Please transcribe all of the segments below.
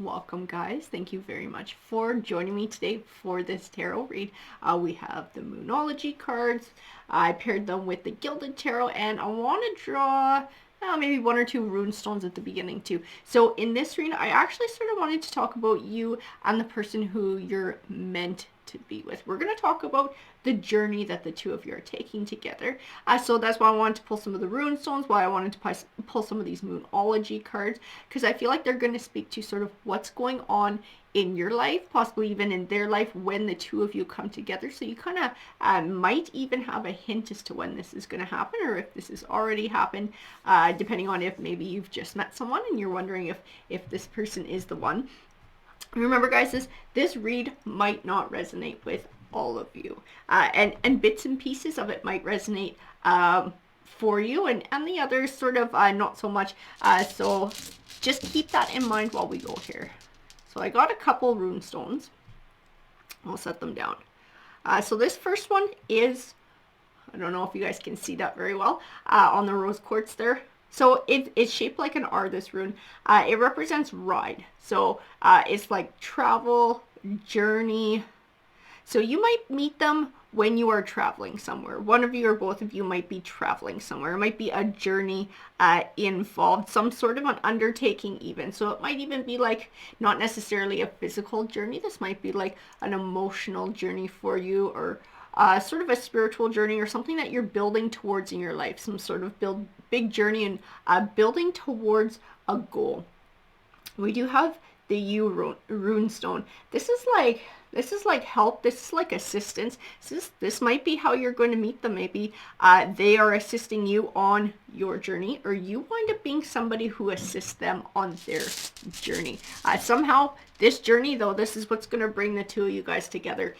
Welcome, guys. Thank you very much for joining me today for this tarot read. We have the Moonology cards. I paired them with the Gilded Tarot, and I want to draw maybe one or two Runestones at the beginning too. So in this read, I actually sort of wanted to talk about you and the person who you're meant to be with. We're going to talk about the journey that the two of you are taking together. So that's why I wanted to pull some of the Runestones, why I wanted to pull some of these Moonology cards, because I feel like they're going to speak to sort of what's going on in your life, possibly even in their life when the two of you come together. So you kind of might even have a hint as to when this is going to happen, or if this has already happened, depending on if maybe you've just met someone and you're wondering if this person is the one. Remember, guys, this read might not resonate with all of you, and bits and pieces of it might resonate for you, and the others sort of not so much. So just keep that in mind while we go here. So I got a couple Runestones. I'll set them down. So this first one is, I don't know if you guys can see that very well, on the rose quartz there. So it's shaped like an R, this rune. It represents ride. So it's like travel, journey. So you might meet them when you are traveling somewhere. One of you or both of you might be traveling somewhere. It might be a journey involved, some sort of an undertaking even. So it might even be like not necessarily a physical journey. This might be like an emotional journey for you, or sort of a spiritual journey, or something that you're building towards in your life. Some sort of big journey and building towards a goal. We do have the U runestone. This is like help. This is like assistance. This might be how you're going to meet them. Maybe they are assisting you on your journey, or you wind up being somebody who assists them on their journey. Somehow this journey, though, this is what's going to bring the two of you guys together.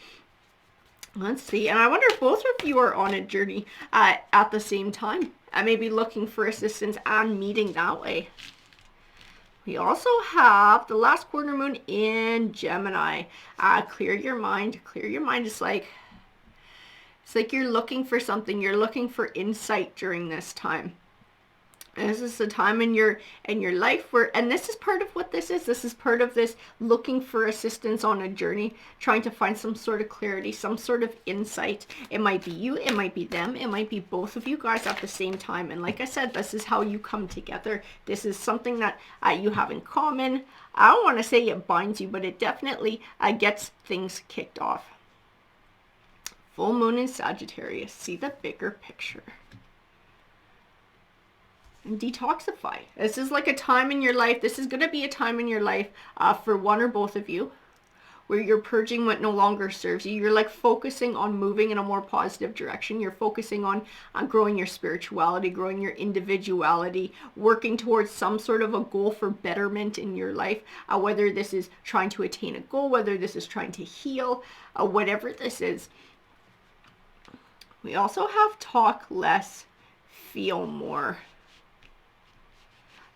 Let's see. And I wonder if both of you are on a journey at the same time. Maybe looking for assistance and meeting that way. We also have the last quarter moon in Gemini. Clear your mind. Clear your mind. It's like you're looking for something. You're looking for insight during this time. This is a time in your life where, and this is part of what this is. This is part of this looking for assistance on a journey, trying to find some sort of clarity, some sort of insight. It might be you, it might be them, it might be both of you guys at the same time. And like I said, this is how you come together. This is something that you have in common. I don't want to say it binds you, but it definitely gets things kicked off. Full moon in Sagittarius. See the bigger picture. And detoxify. This is like a time in your life. This is going to be a time in your life for one or both of you where you're purging what no longer serves you. You're like focusing on moving in a more positive direction. You're focusing on growing your spirituality, growing your individuality, working towards some sort of a goal for betterment in your life, whether this is trying to attain a goal, whether this is trying to heal, whatever this is. We also have talk less, feel more.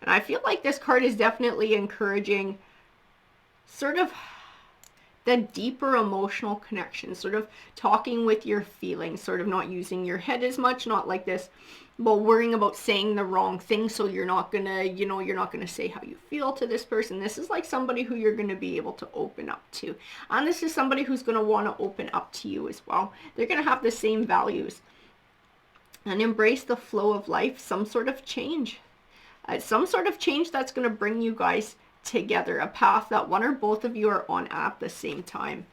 And I feel like this card is definitely encouraging sort of the deeper emotional connection, sort of talking with your feelings, sort of not using your head as much, not like this, but worrying about saying the wrong thing. So you're not gonna, you're not gonna say how you feel to this person. This is like somebody who you're gonna be able to open up to. And this is somebody who's gonna wanna open up to you as well. They're gonna have the same values. And embrace the flow of life, some sort of change. Some sort of change that's going to bring you guys together, a path that one or both of you are on at the same time.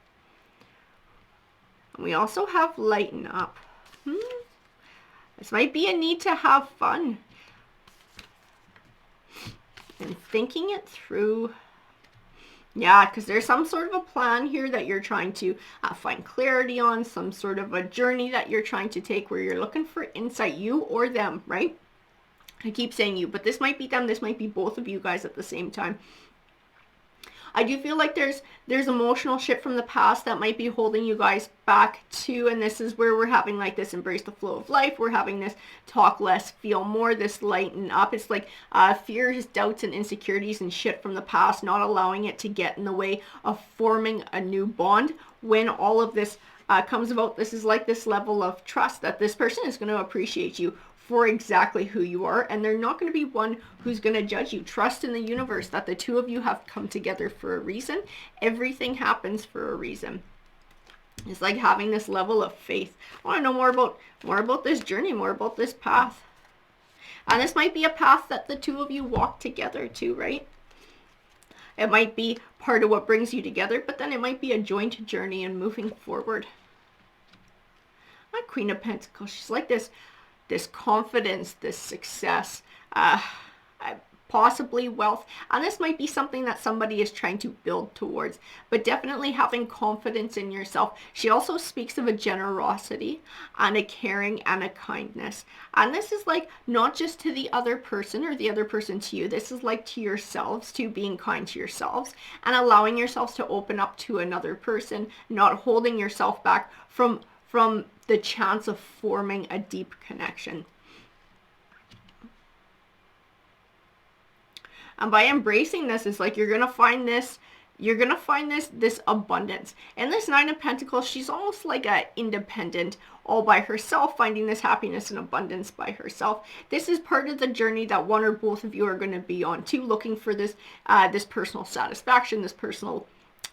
And we also have lighten up. This might be a need to have fun. And thinking it through. Yeah, because there's some sort of a plan here that you're trying to find clarity on, some sort of a journey that you're trying to take where you're looking for insight, you or them, right? I keep saying you, but this might be them. This might be both of you guys at the same time. I do feel like there's emotional shit from the past that might be holding you guys back too. And this is where we're having like this embrace the flow of life. We're having this talk less, feel more, this lighten up. It's like fears, doubts, and insecurities and shit from the past, not allowing it to get in the way of forming a new bond. When all of this comes about, this is like this level of trust that this person is going to appreciate you for exactly who you are, and they're not going to be one who's going to judge you. Trust in the universe that the two of you have come together for a reason. Everything happens for a reason. It's like having this level of faith. I want to know more about this journey, more about this path. And this might be a path that the two of you walk together too, right? It might be part of what brings you together, but then it might be a joint journey and moving forward. That Queen of Pentacles, she's like this confidence, this success, possibly wealth. And this might be something that somebody is trying to build towards, but definitely having confidence in yourself. She also speaks of a generosity and a caring and a kindness. And this is like not just to the other person or the other person to you. This is like to yourselves, to being kind to yourselves and allowing yourselves to open up to another person, not holding yourself back from the chance of forming a deep connection. And by embracing this, it's like you're going to find this abundance. And this Nine of Pentacles, she's almost like a independent, all by herself, finding this happiness and abundance by herself. This is part of the journey that one or both of you are going to be on too, looking for this this personal satisfaction, this personal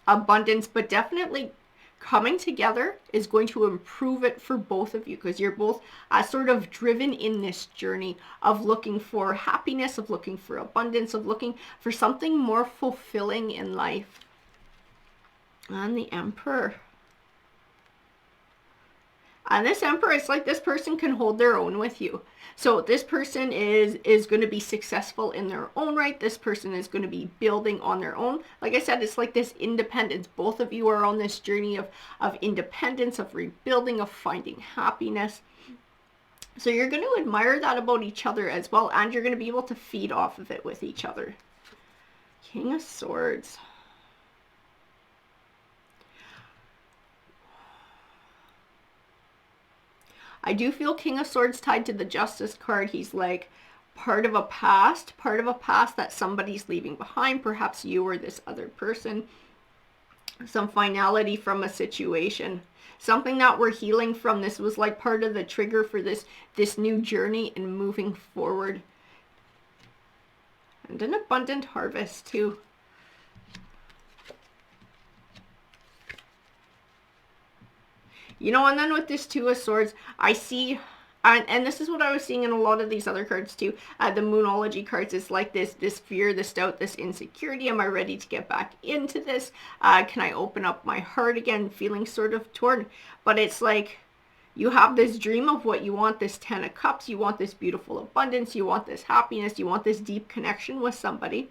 abundance, but definitely coming together is going to improve it for both of you, because you're both sort of driven in this journey of looking for happiness, of looking for abundance, of looking for something more fulfilling in life. And the Emperor. And this Emperor, it's like this person can hold their own with you. So this person is going to be successful in their own right. This person is going to be building on their own. Like I said, it's like this independence. Both of you are on this journey of independence, of rebuilding, of finding happiness. So you're going to admire that about each other as well, and you're going to be able to feed off of it with each other. King of Swords. I do feel King of Swords tied to the Justice card. He's like part of a past that somebody's leaving behind, perhaps you or this other person. Some finality from a situation, something that we're healing from. This was like part of the trigger for this new journey and moving forward. And an abundant harvest too. You know, and then with this Two of Swords, I see, and this is what I was seeing in a lot of these other cards too, the Moonology cards, is like this fear, this doubt, this insecurity. Am I ready to get back into this? Can I open up my heart again? Feeling sort of torn. But it's like, you have this dream of what you want, this Ten of Cups, you want this beautiful abundance, you want this happiness, you want this deep connection with somebody.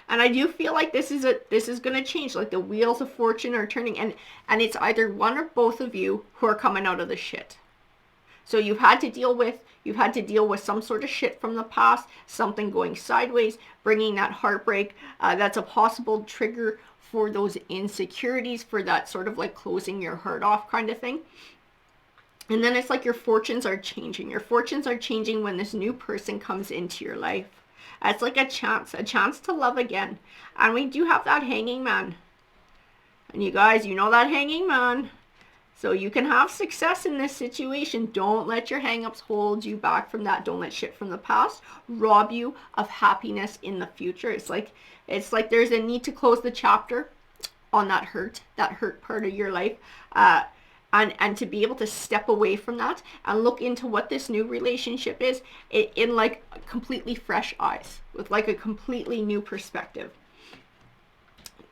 And I do feel like this is going to change. Like the wheels of fortune are turning, and it's either one or both of you who are coming out of the shit. So you've had to deal with some sort of shit from the past, something going sideways, bringing that heartbreak. That's a possible trigger for those insecurities, for that sort of like closing your heart off kind of thing. And then it's like your fortunes are changing. Your fortunes are changing when this new person comes into your life. It's like a chance to love again. And we do have that Hanging Man. And you guys, you know that Hanging Man. So you can have success in this situation. Don't let your hangups hold you back from that. Don't let shit from the past rob you of happiness in the future. It's like there's a need to close the chapter on that hurt part of your life. And to be able to step away from that and look into what this new relationship is in like completely fresh eyes, with like a completely new perspective.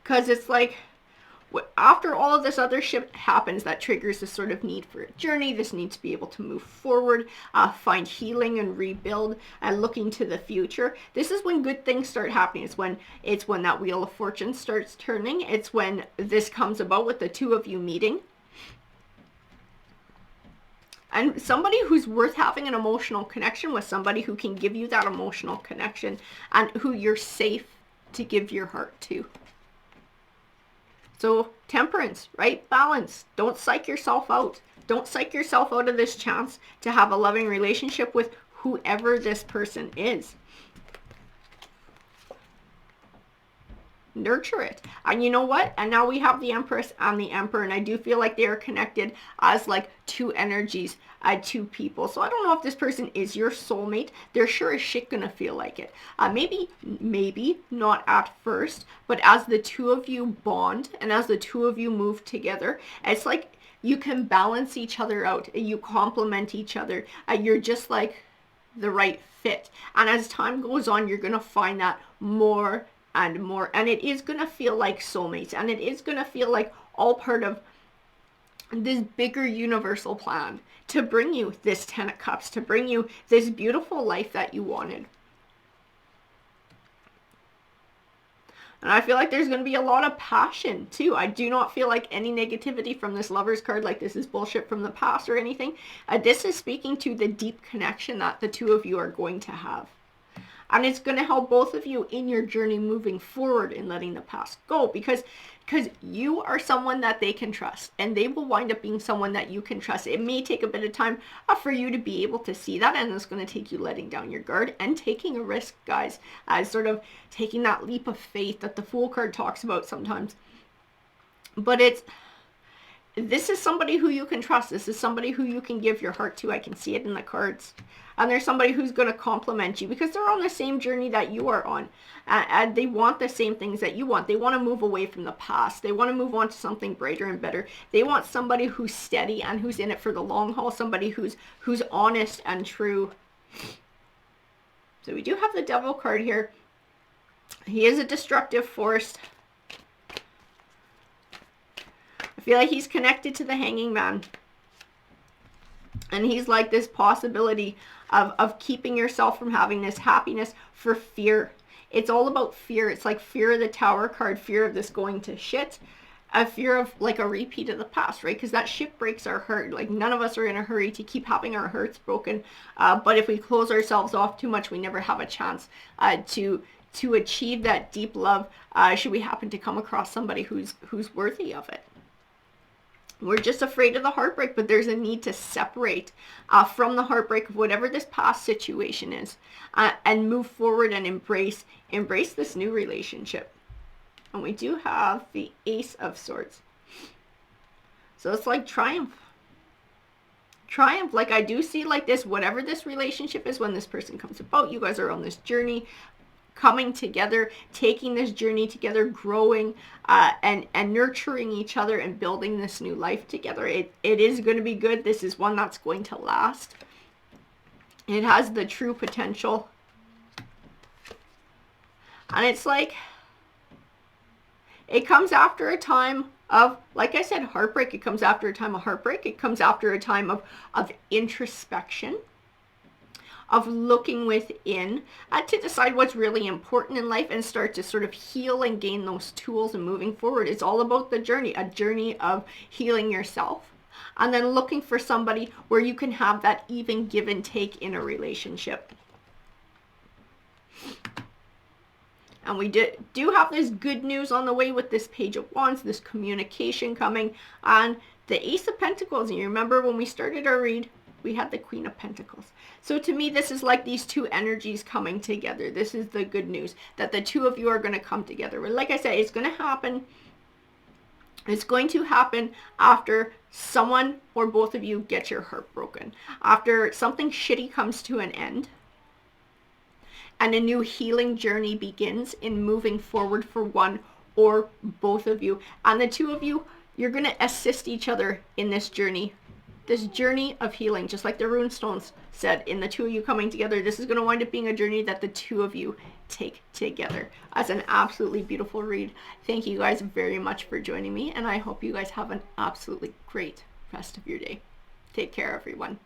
Because it's like, after all of this other shit happens, that triggers this sort of need for a journey, this need to be able to move forward, find healing and rebuild, and looking to the future. This is when good things start happening. It's when that wheel of fortune starts turning. It's when this comes about, with the two of you meeting. And somebody who's worth having an emotional connection with, somebody who can give you that emotional connection and who you're safe to give your heart to. So temperance, right? Balance. Don't psych yourself out. Don't psych yourself out of this chance to have a loving relationship with whoever this person is. nurture it. And you know what? And now we have the Empress and the Emperor, and I do feel like they are connected as like two energies, two people. So I don't know if this person is your soulmate. They're sure as shit gonna feel like it. Maybe not at first, but as the two of you bond and as the two of you move together, it's like you can balance each other out. You complement each other. You're just like the right fit. And as time goes on, you're gonna find that more and more, and it is gonna feel like soulmates, and it is gonna feel like all part of this bigger universal plan to bring you this 10 of Cups, to bring you this beautiful life that you wanted. And I feel like there's going to be a lot of passion too. I do not feel like any negativity from this Lovers card, like this is bullshit from the past or anything. This is speaking to the deep connection that the two of you are going to have. And it's going to help both of you in your journey moving forward in letting the past go, because you are someone that they can trust, and they will wind up being someone that you can trust. It may take a bit of time for you to be able to see that, and it's going to take you letting down your guard and taking a risk, guys, sort of taking that leap of faith that the Fool card talks about sometimes. But this is somebody who you can trust. This is somebody who you can give your heart to. I can see it in the cards. And there's somebody who's going to compliment you because they're on the same journey that you are on. And they want the same things that you want. They want to move away from the past. They want to move on to something brighter and better. They want somebody who's steady and who's in it for the long haul. Somebody who's honest and true. So we do have the Devil card here. He is a destructive force. I feel like he's connected to the Hanging Man. And he's like this possibility of keeping yourself from having this happiness for fear. It's all about fear. It's like fear of the Tower card, fear of this going to shit, a fear of like a repeat of the past, right? Because that shit breaks our heart. Like none of us are in a hurry to keep having our hearts broken. But if we close ourselves off too much, we never have a chance to achieve that deep love should we happen to come across somebody who's worthy of it. We're just afraid of the heartbreak, but there's a need to separate from the heartbreak of whatever this past situation is and move forward and embrace this new relationship. And we do have the Ace of Swords. So it's like triumph. Triumph, like I do see like this, whatever this relationship is when this person comes about, you guys are on this journey, coming together, taking this journey together, growing and nurturing each other and building this new life together. It is going to be good. This is one that's going to last. It has the true potential. And it's like, it comes after a time of, like I said, heartbreak. It comes after a time of heartbreak. It comes after a time of introspection, of looking within to decide what's really important in life and start to sort of heal and gain those tools and moving forward. It's all about the journey, a journey of healing yourself and then looking for somebody where you can have that even give and take in a relationship. And we do have this good news on the way with this Page of Wands, this communication coming, and the Ace of Pentacles. And you remember when we started our read, we had the Queen of Pentacles. So to me, this is like these two energies coming together. This is the good news, that the two of you are going to come together. Like I said, it's going to happen. It's going to happen after someone or both of you get your heart broken. After something shitty comes to an end. And a new healing journey begins in moving forward for one or both of you. And the two of you, you're going to assist each other in this journey. This journey of healing, just like the Runestones said, in the two of you coming together, this is going to wind up being a journey that the two of you take together. That's an absolutely beautiful read. Thank you guys very much for joining me, and I hope you guys have an absolutely great rest of your day. Take care, everyone.